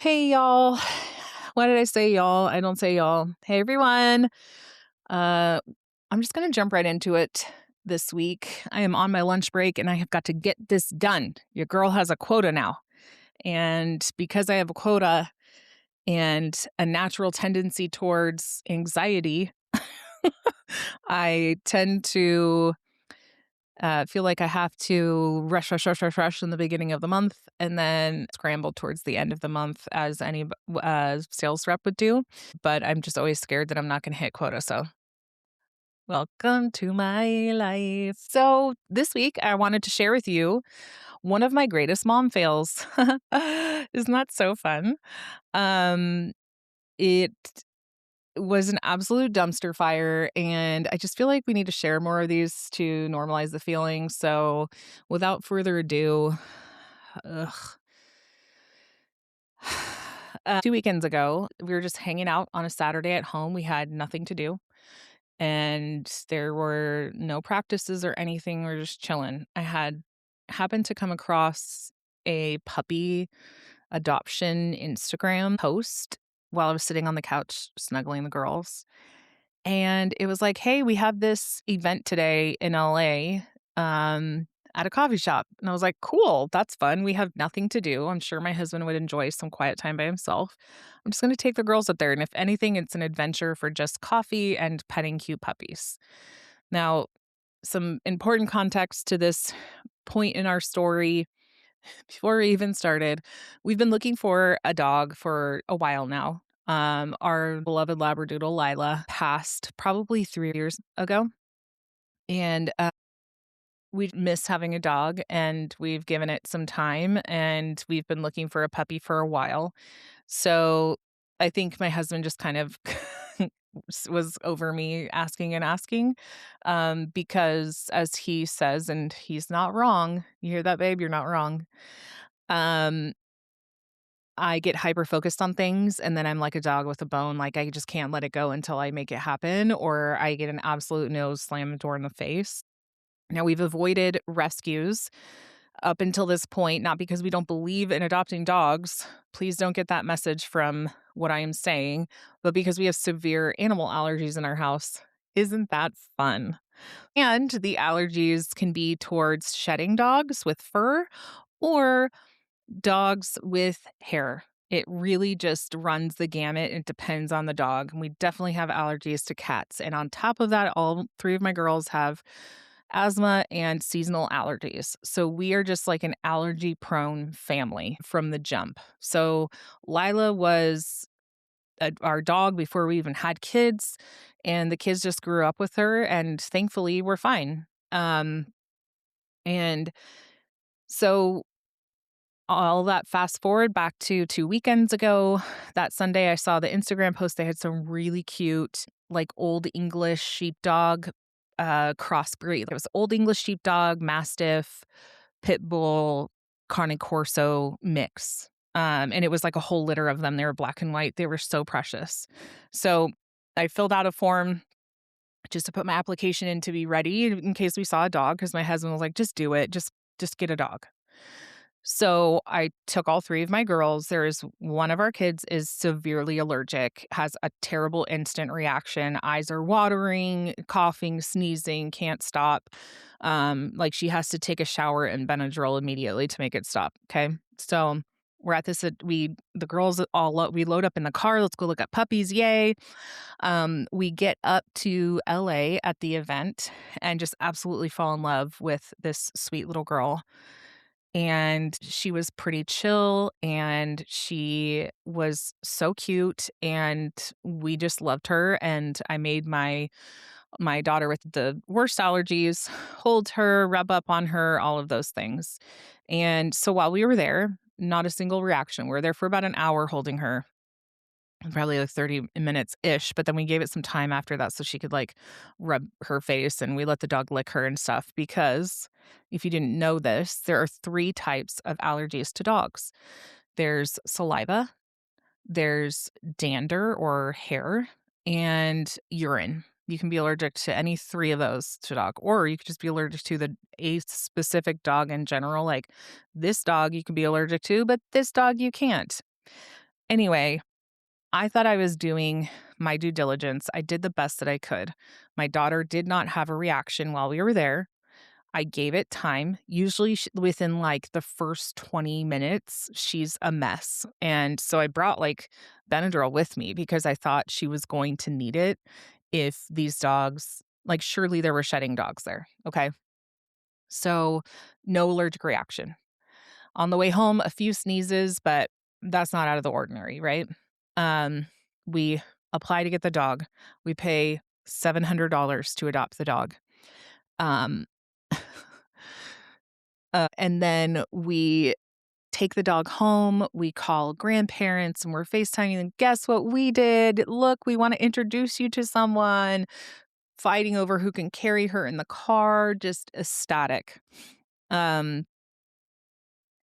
Hey, y'all. Why did I say y'all? I don't say y'all. Hey, everyone. Uh, I'm just going to jump right into it this week. I am on my lunch break and I have got to get this done. Your girl has a quota now. And because I have a quota and a natural tendency towards anxiety, I tend to feel like I have to rush in the beginning of the month and then scramble towards the end of the month as any sales rep would do. But I'm just always scared that I'm not going to hit quota. So, welcome to my life. So, this week I wanted to share with you one of my greatest mom fails. Isn't that so fun? Um, it was an absolute dumpster fire, and I just feel like we need to share more of these to normalize the feeling. So, without further ado, ugh. 2 weekends ago, we were just hanging out on a Saturday at home. We had nothing to do, and there were no practices or anything. We're just chilling. I had happened to come across a puppy adoption Instagram post while I was sitting on the couch snuggling the girls. And it was like, "Hey, we have this event today in LA, at a coffee shop." And I was like, "Cool, that's fun. We have nothing to do. I'm sure my husband would enjoy some quiet time by himself. I'm just gonna take the girls up there, and if anything, it's an adventure for just coffee and petting cute puppies." Now, some important context to this point in our story before we even started, we've been looking for a dog for a while now. Our beloved Labradoodle Lila passed probably 3 years ago, and we miss having a dog, and we've given it some time, and we've been looking for a puppy for a while. So I think my husband just kind of was over me asking and asking, because as he says, and he's not wrong. You hear that, babe? You're not wrong. Um, I get hyper focused on things and then I'm like a dog with a bone. Like I just can't let it go until I make it happen, or I get an absolute no, slam the door in the face. Now we've avoided rescues up until this point, not because we don't believe in adopting dogs. Please don't get that message from what I am saying, but because we have severe animal allergies in our house. Isn't that fun? And the allergies can be towards shedding dogs with fur or dogs with hair. It really just runs the gamut. It depends on the dog. And we definitely have allergies to cats. And on top of that, all three of my girls have asthma and seasonal allergies. So we are just like an allergy prone family from the jump. So Lila was our dog before we even had kids, and the kids just grew up with her, and thankfully we're fine. And so all that fast forward back to 2 weekends ago. That Sunday, I saw the Instagram post. They had some really cute, like, Old English sheepdog, crossbreed. It was Old English sheepdog, Mastiff, Pit Bull, Cane Corso mix. And it was like a whole litter of them. They were black and white. They were so precious. So I filled out a form just to put my application in to be ready in case we saw a dog, because my husband was like, "Just do it. Just get a dog." So I took all three of my girls. There's one of our kids is severely allergic, has a terrible instant reaction. Eyes are watering, coughing, sneezing, can't stop. Like she has to take a shower and Benadryl immediately to make it stop. Okay. So we're at this, the girls we load up in the car. Let's go look at puppies. Yay. We get up to LA at the event and just absolutely fall in love with this sweet little girl, and she was pretty chill and she was so cute, and we just loved her. And I made my daughter with the worst allergies hold her, rub up on her, all of those things. And so while we were there, not a single reaction. We were there for about an hour holding her, probably like 30 minutes ish, but then we gave it some time after that so she could like rub her face, and we let the dog lick her and stuff. Because if you didn't know this, there are three types of allergies to dogs. There's saliva, there's dander or hair, and urine. You can be allergic to any three of those to dog, or you could just be allergic to a specific dog in general. Like this dog you can be allergic to, but this dog you can't. Anyway, I thought I was doing my due diligence. I did the best that I could. My daughter did not have a reaction while we were there. I gave it time. Usually within like the first 20 minutes, she's a mess. And so I brought like Benadryl with me because I thought she was going to need it if these dogs, like surely there were shedding dogs there. Okay. So no allergic reaction. On the way home, a few sneezes, but that's not out of the ordinary, right? Um, we apply to get the dog. We pay $700 to adopt the dog. Um, and then we take the dog home. We call grandparents and we're FaceTiming and guess what we did? Look, we want to introduce you to someone, fighting over who can carry her in the car, just ecstatic. Um,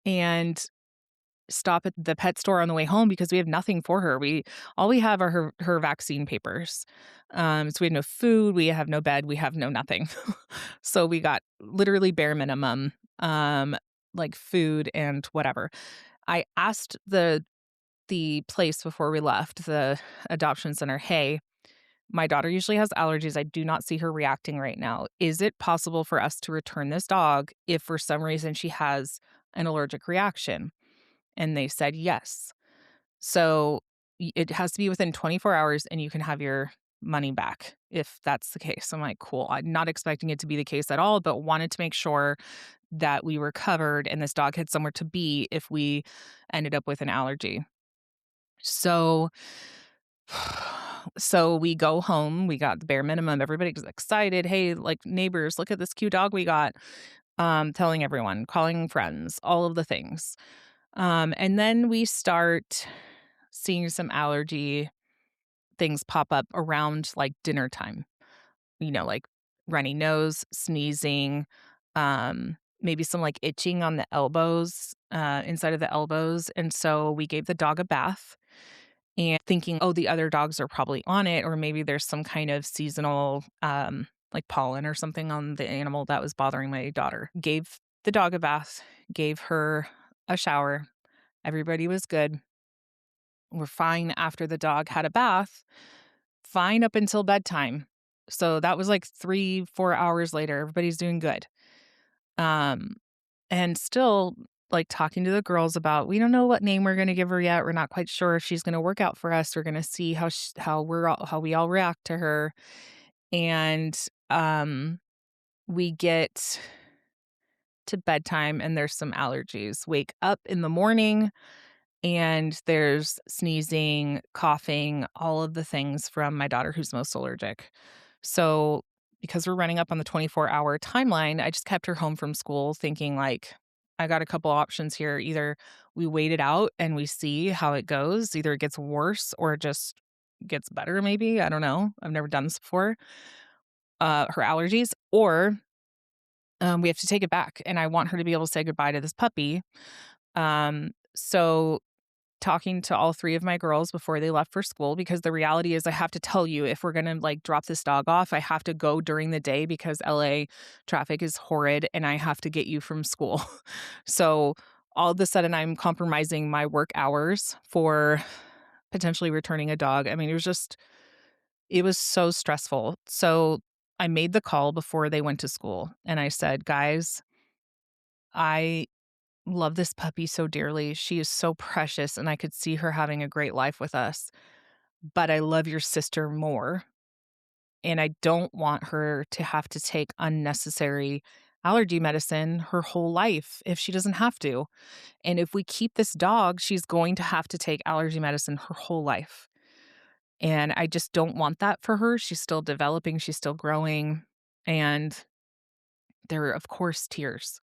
and stop at the pet store on the way home because we have nothing for her. All we have are her vaccine papers. So we have no food, we have no bed, we have no nothing. So we got literally bare minimum, like food and whatever. I asked the place before we left, the adoption center, "Hey, my daughter usually has allergies. I do not see her reacting right now. Is it possible for us to return this dog if for some reason she has an allergic reaction?" And they said yes. So it has to be within 24 hours and you can have your money back if that's the case. I'm like, cool. I'm not expecting it to be the case at all, but wanted to make sure that we were covered and this dog had somewhere to be if we ended up with an allergy. So so we go home, we got the bare minimum. Everybody's excited. Hey, like neighbors, look at this cute dog we got. Telling everyone, calling friends, all of the things. And then we start seeing some allergy things pop up around like dinner time, like runny nose, sneezing, maybe some like itching on the elbows, inside of the elbows. And so we gave the dog a bath and thinking, oh, the other dogs are probably on it, or maybe there's some kind of seasonal, like pollen or something on the animal that was bothering my daughter. Gave the dog a bath, gave her a shower. Everybody was good. We're fine after the dog had a bath, fine up until bedtime. So that was like 3, 4 hours later. Everybody's doing good. Um, and still like talking to the girls about we don't know what name we're going to give her yet. We're not quite sure if she's going to work out for us. We're going to see how we all react to her. And we get to bedtime and there's some allergies. Wake up in the morning and there's sneezing, coughing, all of the things from my daughter who's most allergic. So, because we're running up on the 24-hour timeline, I just kept her home from school thinking like I got a couple options here. Either we wait it out and we see how it goes, either it gets worse or it just gets better maybe. I don't know. I've never done this before. Her allergies or we have to take it back and I want her to be able to say goodbye to this puppy. So talking to all 3 of my girls before they left for school because the reality is I have to tell you if we're going to like drop this dog off, I have to go during the day because LA traffic is horrid and I have to get you from school. So all of a sudden I'm compromising my work hours for potentially returning a dog. I mean, it was so stressful. So I made the call before they went to school and I said, "Guys, I love this puppy so dearly. She is so precious, and I could see her having a great life with us. But I love your sister more, and I don't want her to have to take unnecessary allergy medicine her whole life if she doesn't have to. And if we keep this dog, she's going to have to take allergy medicine her whole life. And I just don't want that for her. She's still developing, she's still growing. And there are, of course, tears.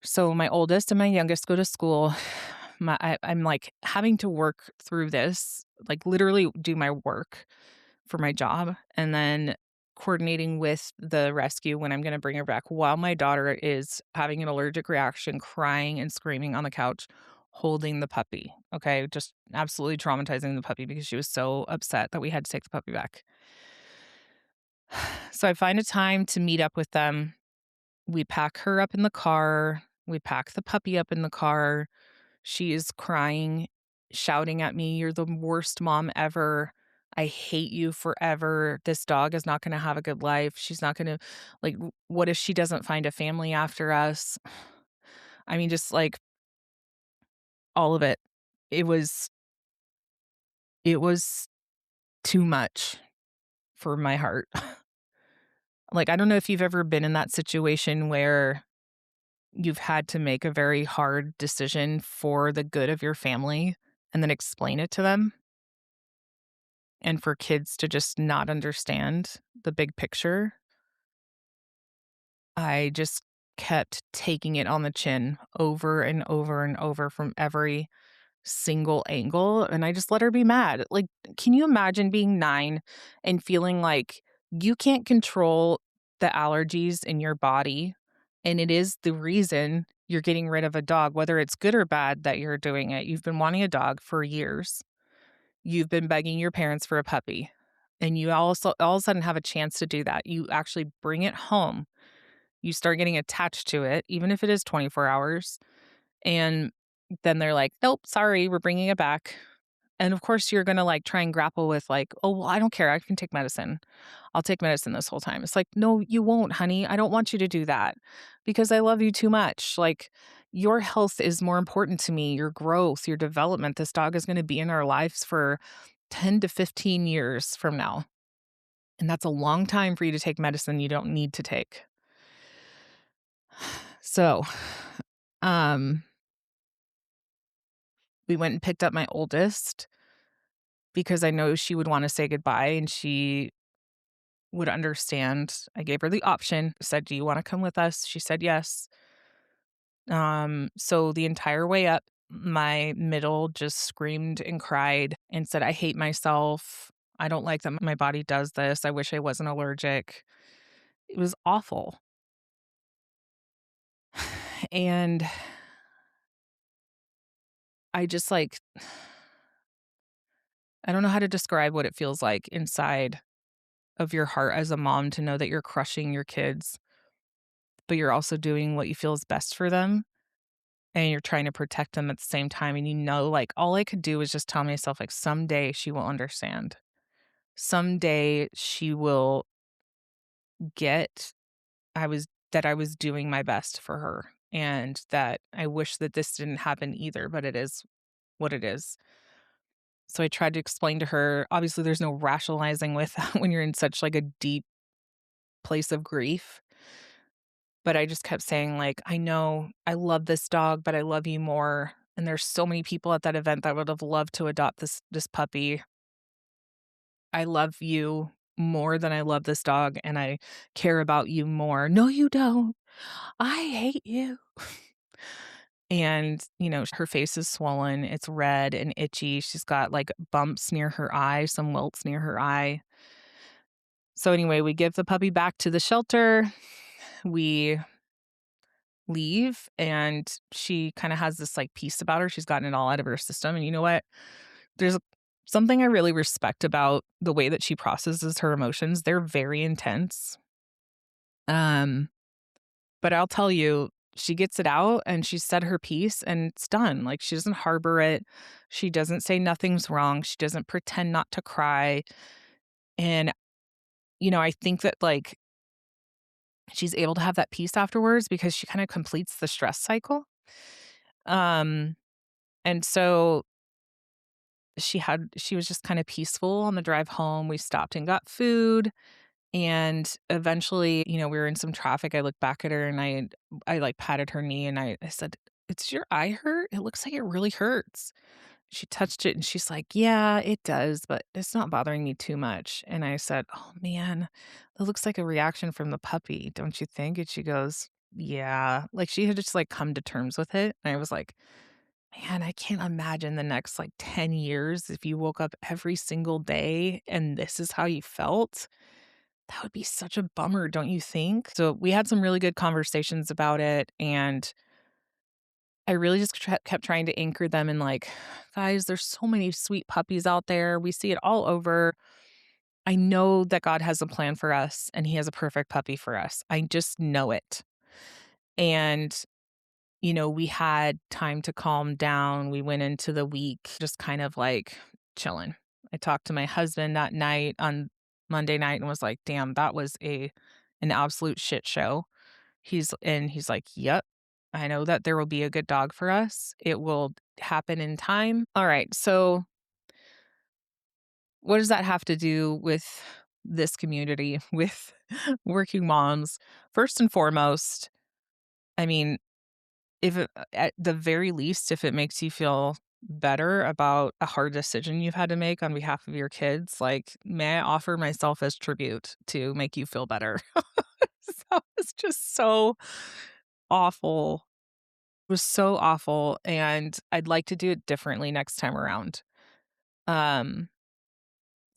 So my oldest and my youngest go to school. I'm like having to work through this, like literally do my work for my job, and then coordinating with the rescue when I'm going to bring her back while my daughter is having an allergic reaction, crying and screaming on the couch, holding the puppy. Okay, just absolutely traumatizing the puppy because she was so upset that we had to take the puppy back. So I find a time to meet up with them. We pack her up in the car. We pack the puppy up in the car. She is crying shouting at me, "You're the worst mom ever. I hate you forever. This dog is not gonna have a good life. She's not gonna like, what if she doesn't find a family after us?" I mean, just, like, all of it. It was it was too much for my heart. Like, I don't know if you've ever been in that situation where you've had to make a very hard decision for the good of your family and then explain it to them, and for kids to just not understand the big picture. I just kept taking it on the chin over and over and over from every single angle, and I just let her be mad. Like, can you imagine being 9 and feeling like you can't control the allergies in your body, and it is the reason you're getting rid of a dog, whether it's good or bad that you're doing it. You've been wanting a dog for years. You've been begging your parents for a puppy, and you also all of a sudden have a chance to do that. You actually bring it home. You start getting attached to it, even if it is 24 hours, and then they're like, "Nope, sorry, we're bringing it back." And of course, you're gonna, like, try and grapple with, like, "Oh, well, I don't care, I can take medicine. I'll take medicine this whole time." It's like, "No, you won't, honey. I don't want you to do that because I love you too much. Like, your health is more important to me, your growth, your development. This dog is gonna be in our lives for 10 to 15 years from now, and that's a long time for you to take medicine you don't need to take." So, um, we went and picked up my oldest because I know she would wanna say goodbye and she would understand. I gave her the option, said, "Do you wanna come with us?" She said, "Yes." So the entire way up, my middle just screamed and cried and said, "I hate myself. I don't like that my body does this. I wish I wasn't allergic." It was awful. And I just, like I don't know how to describe what it feels like inside of your heart as a mom to know that you're crushing your kids, but you're also doing what you feel is best for them, and you're trying to protect them at the same time, and like, all I could do was just tell myself, like, "Someday she will understand. Someday she will get I was doing my best for her, and that I wish that this didn't happen either, but it is what it is." So I tried to explain to her obviously, there's no rationalizing with that when you're in such, like, a deep place of grief. But I just kept saying, like, "I know I love this dog, but I love you more, and there's so many people at that event that would have loved to adopt this puppy. I love you more than I love this dog, and I care about you more." "No, you don't. I hate you." And, her face is swollen, it's red and itchy, she's got, like, bumps near her eye, some welts near her eye. So, anyway, we give the puppy back to the shelter, we leave, and she kinda has this, like, peace about her, she's gotten it all out of her system, and you know what? There's something I really respect about the way that she processes her emotions, they're very intense. Um, but I'll tell you, she gets it out, and she said her piece, and it's done, like, she doesn't harbor it, she doesn't say nothing's wrong, she doesn't pretend not to cry, and, I think that, like, she's able to have that peace afterwards because she kinda completes the stress cycle. Um, and so she was just kinda peaceful on the drive home. We stopped and got food, and eventually, we were in some traffic. I looked back at her and like, patted her knee and I said, "It's your eye hurt? It looks like it really hurts." She touched it and she's like, "Yeah, it does, but it's not bothering me too much." And I said, "Oh, man, that looks like a reaction from the puppy, don't you think?" And she goes, "Yeah." Like, she had just, like, come to terms with it. And I was like, "Man, I can't imagine the next, like, 10 years if you woke up every single day and this is how you felt. That would be such a bummer, don't you think?" So, we had some really good conversations about it, and I really just kept trying to anchor them in, like, "Guys, there's so many sweet puppies out there. We see it all over. I know that God has a plan for us, and He has a perfect puppy for us. I just know it." And, we had time to calm down. We went into the week just kind of like chilling. I talked to my husband that night on Monday night and was like, "Damn, that was an absolute shit show." He's like, "Yep. I know that there will be a good dog for us. It will happen in time." All right. So, what does that have to do with this community, with working moms? First and foremost, I mean, if it at the very least, if it makes you feel better about a hard decision you've had to make on behalf of your kids, like, may I offer myself as tribute to make you feel better? So it's just so awful. It was so awful, and I'd like to do it differently next time around. Um,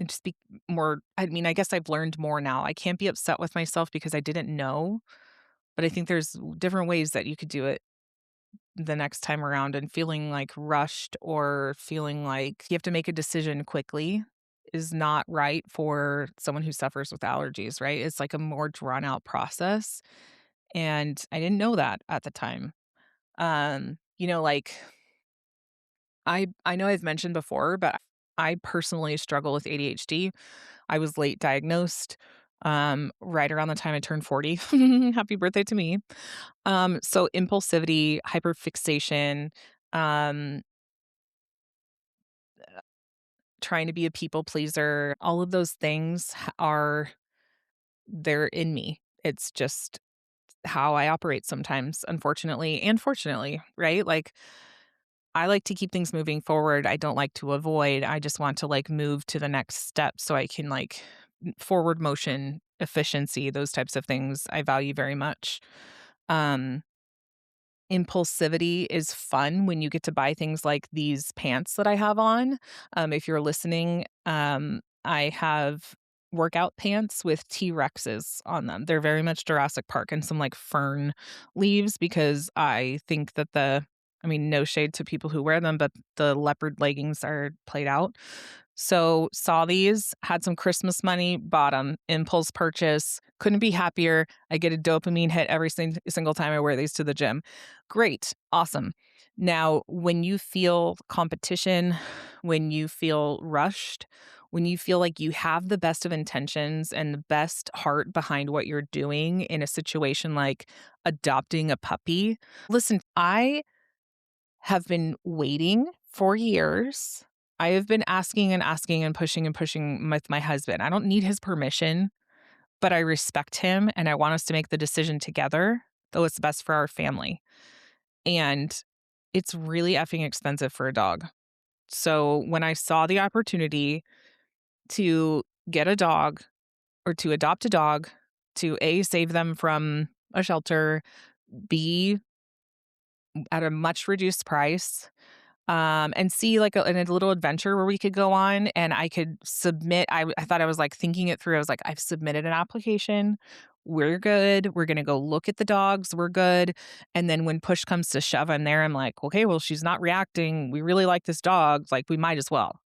and just be more I mean, I guess I've learned more now. I can't be upset with myself because I didn't know, but I think there's different ways that you could do it the next time around, and feeling like rushed or feeling like you have to make a decision quickly is not right for someone who suffers with allergies, right? It's like a more drawn out process. And I didn't know that at the time. Like I know I've mentioned before, but I personally struggle with ADHD. I was late diagnosed right around the time I turned 40. Happy birthday to me. So impulsivity, hyperfixation, um, trying to be a people pleaser, all of those things are they're in me. It's just how I operate sometimes, unfortunately and fortunately, right? Like I like to keep things moving forward. I don't like to avoid. I just want to like move to the next step so I can like forward motion, efficiency, those types of things I value very much. Um Impulsivity is fun when you get to buy things like these pants that I have on. If you're listening, I have workout pants with T-Rexes on them. They're very much Jurassic Park and some like fern leaves because I think that I mean, no shade to people who wear them, but the leopard leggings are played out. So saw these, had some Christmas money, bought them, impulse purchase, couldn't be happier. I get a dopamine hit every single time I wear these to the gym. Great. Awesome. Now, when you feel competition, when you feel rushed, when you feel like you have the best of intentions and the best heart behind what you're doing in a situation like adopting a puppy, listen, I have been waiting for years. I have been asking and asking and pushing with my husband. I don't need his permission, but I respect him and I want us to make the decision together, though it's best for our family. And it's really effing expensive for a dog. So when I saw the opportunity to get a dog or to adopt a dog, to A, save them from a shelter, B, at a much reduced price, and see like a little adventure where we could go on and I could submit. I thought I was like thinking it through. I was like, I've submitted an application. We're good. We're going to go look at the dogs. We're good. And then when push comes to shove, I'm there. I'm like, okay, well, she's not reacting. We really like this dog. Like, we might as well.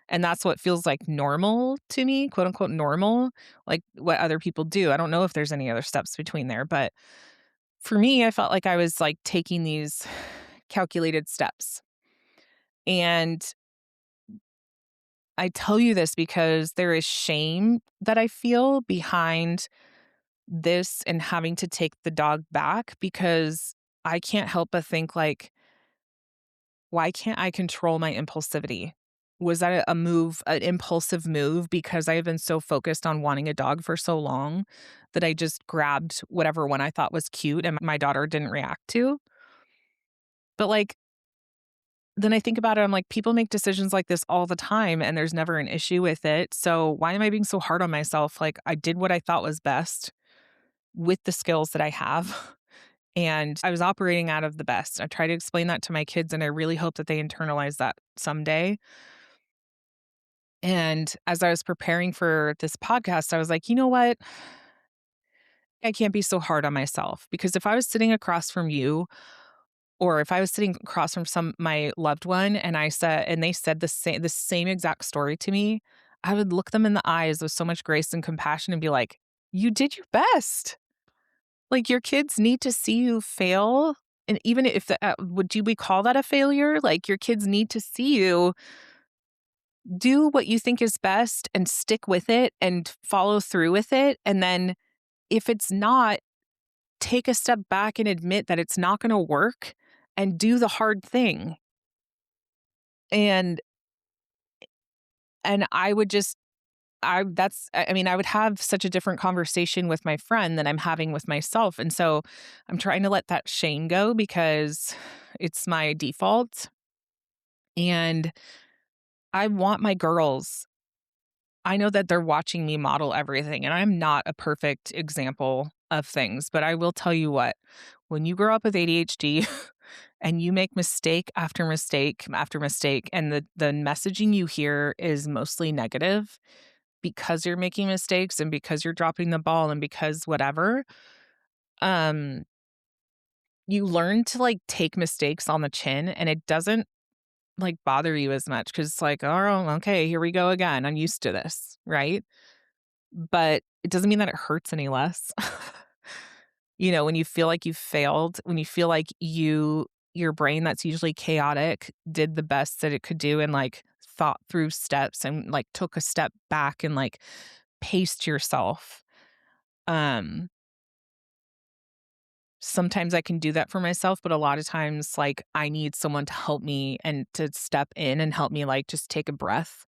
And that's what feels like normal to me, quote unquote, normal, like what other people do. I don't know if there's any other steps between there, but for me, I felt like I was like taking these calculated steps. And I tell you this because there is shame that I feel behind this and having to take the dog back because I can't help but think like, why can't I control my impulsivity? Was that a move, an impulsive move because I've been so focused on wanting a dog for so long that I just grabbed whatever one I thought was cute and my daughter didn't react to? But like, then I think about it, I'm like, people make decisions like this all the time and there's never an issue with it. So why am I being so hard on myself? Like, I did what I thought was best with the skills that I have. And I was operating out of the best. I try to explain that to my kids and I really hope that they internalize that someday. And as I was preparing for this podcast, I was like, you know what? I can't be so hard on myself because if I was sitting across from you or if I was sitting across from my loved one and they said the same exact story to me, I would look them in the eyes with so much grace and compassion and be like, "You did your best." Like, your kids need to see you fail And even if would we call that a failure? Like, your kids need to see you do what you think is best and stick with it and follow through with it. And then if it's not, take a step back and admit that it's not going to work and do the hard thing. And I would just I mean, I would have such a different conversation with my friend than I'm having with myself. And so I'm trying to let that shame go because it's my default. And I want my girls, I know that they're watching me model everything, and I'm not a perfect example of things, but I will tell you what, when you grow up with ADHD and you make mistake after mistake after mistake, and the messaging you hear is mostly negative because you're making mistakes and because you're dropping the ball and because whatever, um, you learn to like take mistakes on the chin and it doesn't like bother you as much because it's like, oh, okay, here we go again. I'm used to this, right? But it doesn't mean that it hurts any less. When you feel like you've failed, when you feel like your brain that's usually chaotic did the best that it could do and like thought through steps and like took a step back and like paced yourself. Um Sometimes I can do that for myself, but a lot of times like I need someone to help me and to step in and help me like just take a breath.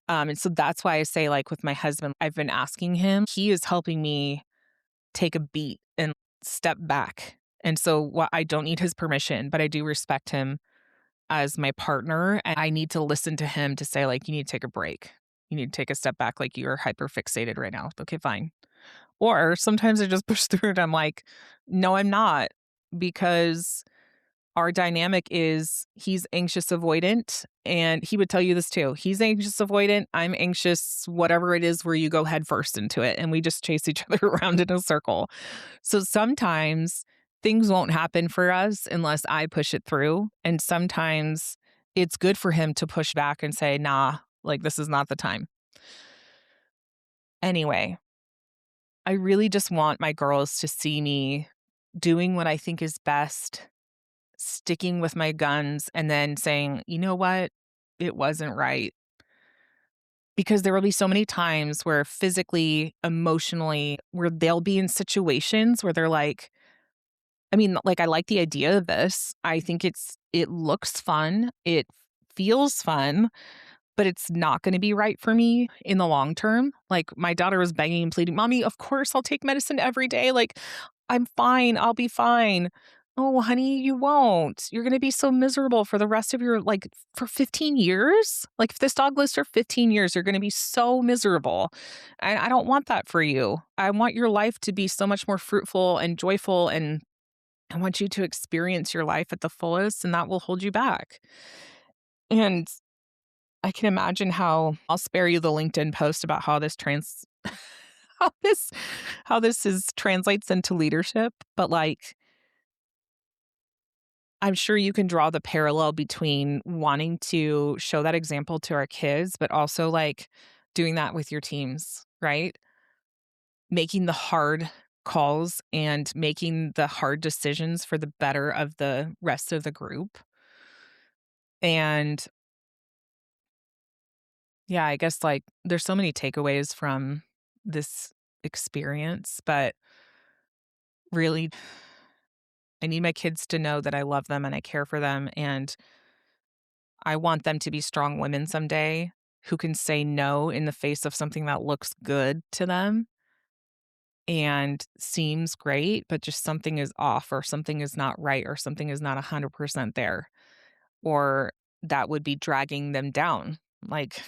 And so that's why I say like with my husband, I've been asking him, he is helping me take a beat and step back. And so what I don't need his permission, but I do respect him as my partner. And I need to listen to him to say, like, you need to take a break. You need to take a step back. Like, you're hyper fixated right now. Okay, fine. Or sometimes I just push through it. I'm like, no, I'm not. Because our dynamic is he's anxious avoidant, and he would tell you this too. He's anxious avoidant, I'm anxious, whatever it is where you go head first into it, and we just chase each other around in a circle. So sometimes things won't happen for us unless I push it through, and sometimes it's good for him to push back and say, "Nah, like this is not the time." Anyway, I really just want my girls to see me doing what I think is best, sticking with my guns, and then saying, "You know what? It wasn't right." Because there will be so many times where physically, emotionally, where they'll be in situations where they're like, I mean, like, I like the idea of this. I think it looks fun. It feels fun, but it's not gonna be right for me in the long term. Like, my daughter was begging and pleading, "Mommy, of course I'll take medicine every day. Like, I'm fine. I'll be fine." "Oh, honey, you won't. You're gonna be so miserable for the rest of your like, for 15 years? Like, if this dog lives for 15 years, you're gonna be so miserable, and I don't want that for you. I want your life to be so much more fruitful and joyful, and I want you to experience your life at the fullest, and that will hold you back." And I can imagine how I'll spare you the LinkedIn post about how this how this is translates into leadership, but, like, I'm sure you can draw the parallel between wanting to show that example to our kids, but also, like, doing that with your teams, right? Making the hard calls and making the hard decisions for the better of the rest of the group. And, yeah, I guess, like, there's so many takeaways from this experience, but really, I need my kids to know that I love them and I care for them, and I want them to be strong women someday who can say no in the face of something that looks good to them and seems great, but just something is off or something is not right or something is not 100% there, or that would be dragging them down, like,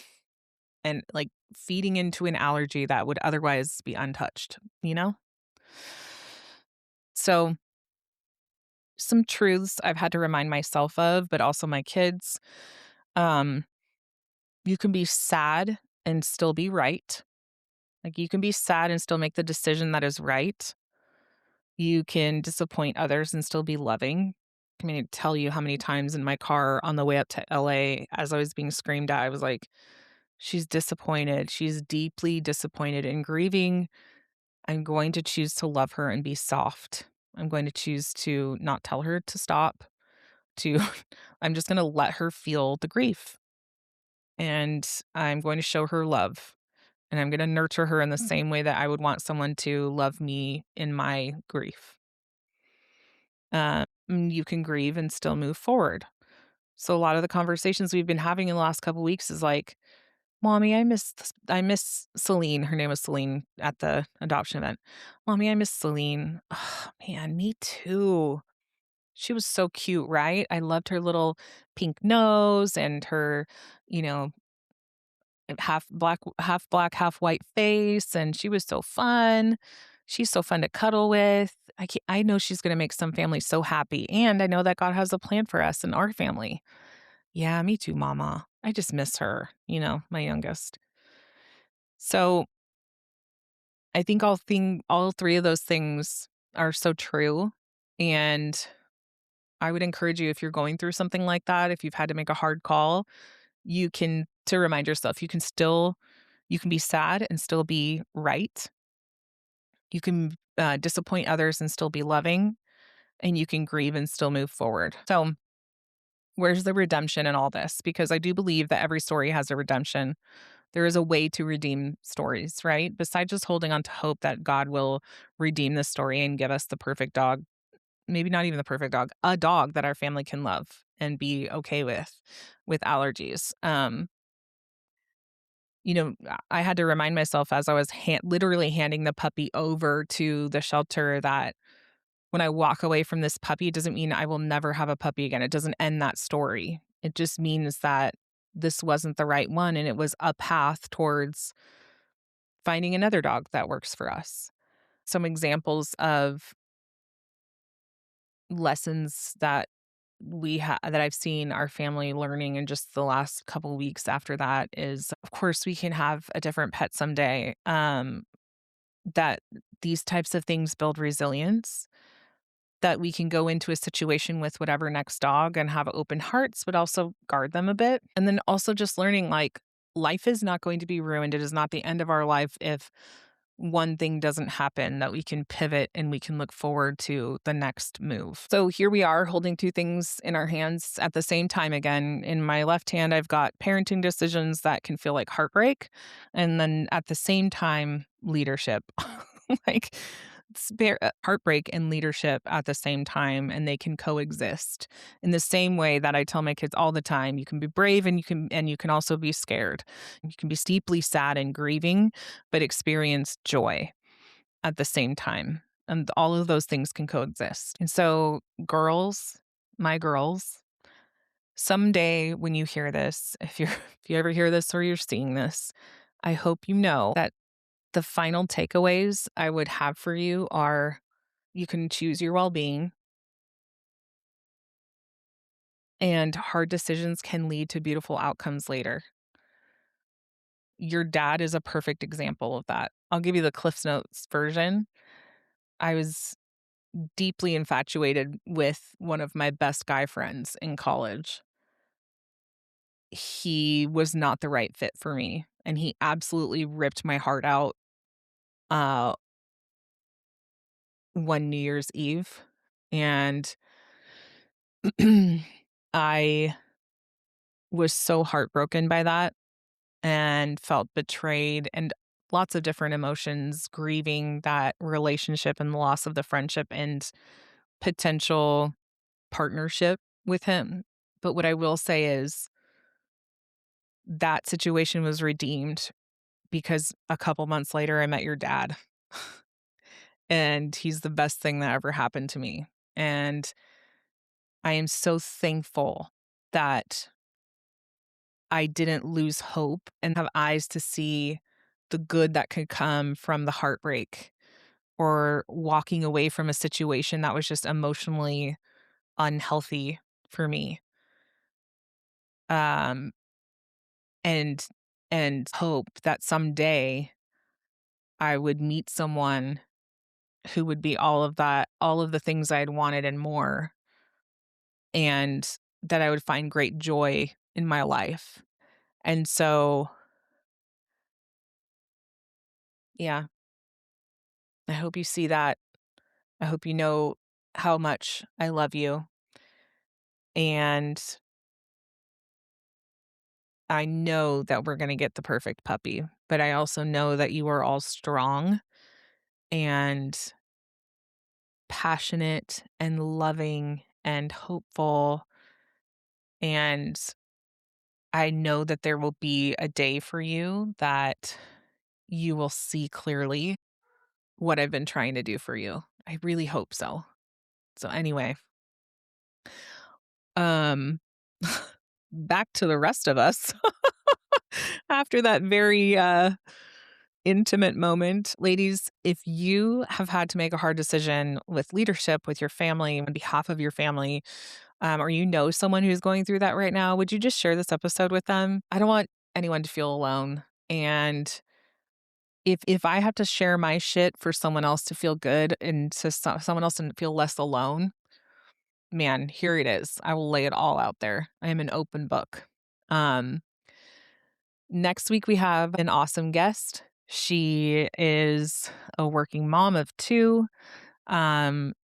and like feeding into an allergy that would otherwise be untouched, you know? So, some truths I've had to remind myself of, but also my kids. Um, you can be sad and still be right. Like, you can be sad and still make the decision that is right. You can disappoint others and still be loving. I mean, I tell you how many times in my car on the way up to LA, as I was being screamed at, I was like, she's disappointed. She's deeply disappointed and grieving. I'm going to choose to love her and be soft. I'm going to choose to not tell her to stop, to I'm just gonna let her feel the grief, and I'm going to show her love, and I'm gonna nurture her in the same way that I would want someone to love me in my grief. You can grieve and still move forward. So a lot of the conversations we've been having in the last couple weeks is like, "Mommy, I miss Celine." Her name was Celine at the adoption event. "Mommy, I miss Celine." Oh, man, me too. She was so cute, right? I loved her little pink nose and her, you know, half white face, and she was so fun. She's so fun to cuddle with. I know she's gonna make some families so happy, and I know that God has a plan for us and our family. Yeah, me too, mama. I just miss her, my youngest. So, I think all 3 of those things are so true, and I would encourage you if you're going through something like that, if you've had to make a hard call, to remind yourself you can be sad and still be right. You can, disappoint others and still be loving, and you can grieve and still move forward. So, where's the redemption in all this? Because I do believe that every story has a redemption. There is a way to redeem stories, right? Besides just holding on to hope that God will redeem the story and give us the perfect dog, maybe not even the perfect dog, a dog that our family can love and be okay with allergies. I had to remind myself as I was literally handing the puppy over to the shelter that when I walk away from this puppy, it doesn't mean I will never have a puppy again. It doesn't end that story. It just means that this wasn't the right one and it was a path towards finding another dog that works for us. Some examples of lessons that I've seen our family learning in just the last couple weeks after that is, of course, we can have a different pet someday. That these types of things build resilience, that we can go into a situation with whatever next dog and have open hearts, but also guard them a bit. And then also just learning like life is not going to be ruined. It is not the end of our life if one thing doesn't happen, that we can pivot and we can look forward to the next move. So here we are holding 2 things in our hands at the same time again. In my left hand, I've got parenting decisions that can feel like heartbreak, and then at the same time, leadership. Like heartbreak and leadership at the same time, and they can coexist in the same way that I tell my kids all the time. You can be brave and you can also be scared. You can be deeply sad and grieving, but experience joy at the same time. And all of those things can coexist. And so, my girls, someday when you hear this, if you ever hear this or you're seeing this, I hope you know that the final takeaways I would have for you are you can choose your well-being, and hard decisions can lead to beautiful outcomes later. Your dad is a perfect example of that. I'll give you the Cliff's Notes version. I was deeply infatuated with one of my best guy friends in college. He was not the right fit for me, and he absolutely ripped my heart out, uh, one New Year's Eve, and I was so heartbroken by that and felt betrayed and lots of different emotions, grieving that relationship and the loss of the friendship and potential partnership with him. But what I will say is that situation was redeemed because a couple months later, I met your dad, and he's the best thing that ever happened to me. And I am so thankful that I didn't lose hope and have eyes to see the good that could come from the heartbreak or walking away from a situation that was just emotionally unhealthy for me. Um, and hope that someday I would meet someone who would be all of that, all of the things I'd wanted and more, and that I would find great joy in my life. And so, yeah, I hope you see that. I hope you know how much I love you, and I know that we're gonna get the perfect puppy, but I also know that you are all strong and passionate and loving and hopeful, and I know that there will be a day for you that you will see clearly what I've been trying to do for you. I really hope so. So anyway, um back to the rest of us after that very intimate moment. Ladies, if you have had to make a hard decision with leadership with your family on behalf of your family, or you know someone who's going through that right now, would you just share this episode with them? I don't want anyone to feel alone. And if I have to share my shit for someone else to feel good and someone else to feel less alone, man, here it is. I will lay it all out there. I am an open book. Um, Next week we have an awesome guest. She is a working mom of two.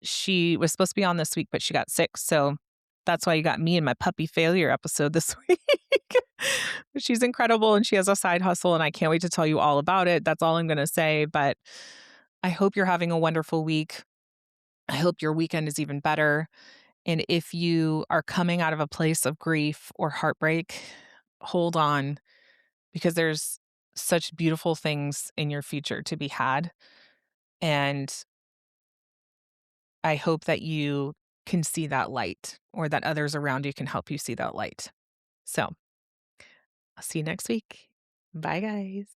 She was supposed to be on this week, but she got sick. So that's why you got me and my puppy failure episode this week. She's incredible and she has a side hustle, and I can't wait to tell you all about it. That's all I'm going to say. But I hope you're having a wonderful week. I hope your weekend is even better. And if you are coming out of a place of grief or heartbreak, hold on, because there's such beautiful things in your future to be had. And I hope that you can see that light, or that others around you can help you see that light. So I'll see you next week. Bye, guys.